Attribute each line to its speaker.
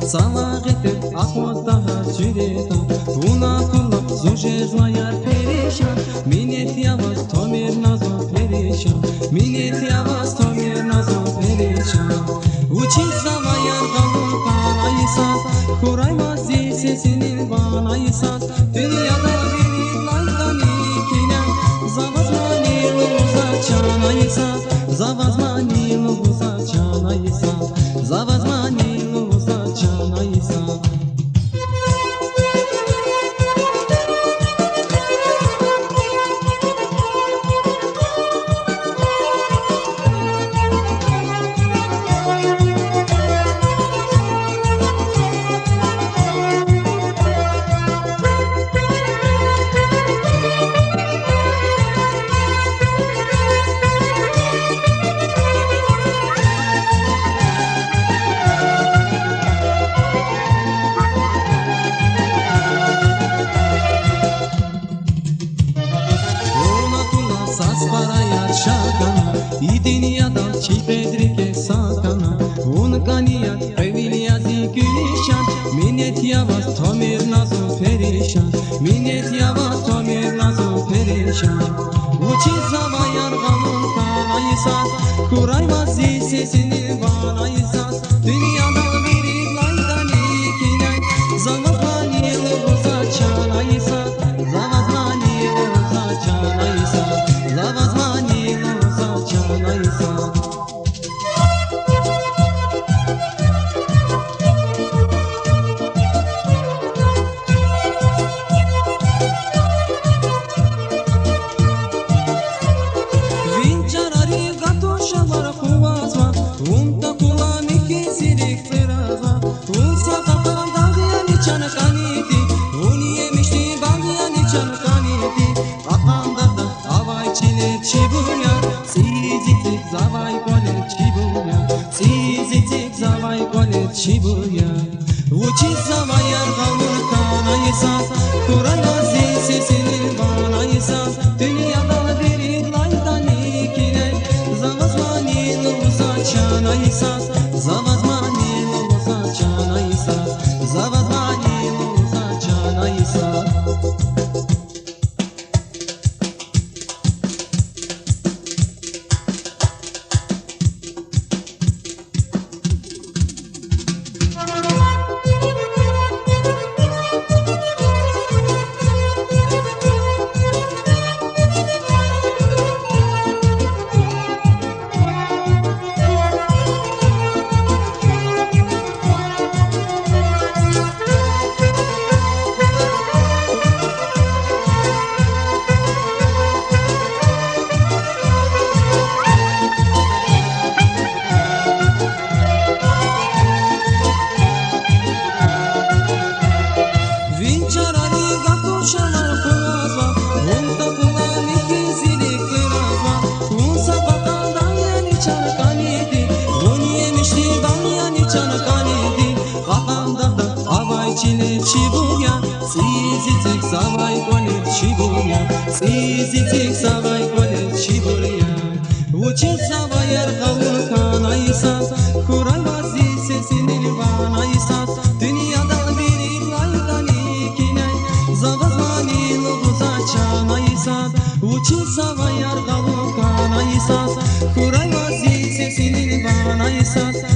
Speaker 1: Салагете ахваттаға жүрета Уна кулап зужезла яр перешан Минет яваз томер назо перешан Минет яваз томер назо перешан Учизава яр галу парайсат Кураймази сесinin banayisat Dünyada biri laydani kinen Zavazmani luza çanayisat Zavazmani luza çanayisat Zavazmani luza çanayisat Idiniyadan çipedrike satana Unkaniyat eviliyati gülişan Minnet yavaz tomir nazo perişan Minnet yavaz tomir nazo perişan Uçizava yargamın kanayisat Kurayvazi sesini banayisat Dünyada biri laydan ikinen Zavazmani luza çanayisat Zavazmani luza çanayisat Zavazmani luza çanayisat Vinçarari gatoşalar kuvazma Unta kulani kesirik tırazma Unsa kakan dağıyan içan kaniti Uni yemişti bağıyan içan kaniti Akandarda avay çilip çibuya Sizitik zavay kolet çibuya Sizitik zavay kolet çibuya Uçiz zavay yargamur kanayisat Kuranazi sesinin banayisat Dünyada biri laydan ikine Zavazmani luza çanayisat Zavazmani luza çanayisat Zavazmani luza çanayisat Çilip çibuya Sizitik zavay kolet çibuya Sizitik zavay kolet çibuya Uçil zavay yargamur kanayisat Kurayvazi sesinin banayisat Dünyada biri laydan ikine Zavazmani luza çanayisat Uçil zavay yargamur kanayisat Kurayvazi sesinin banayisat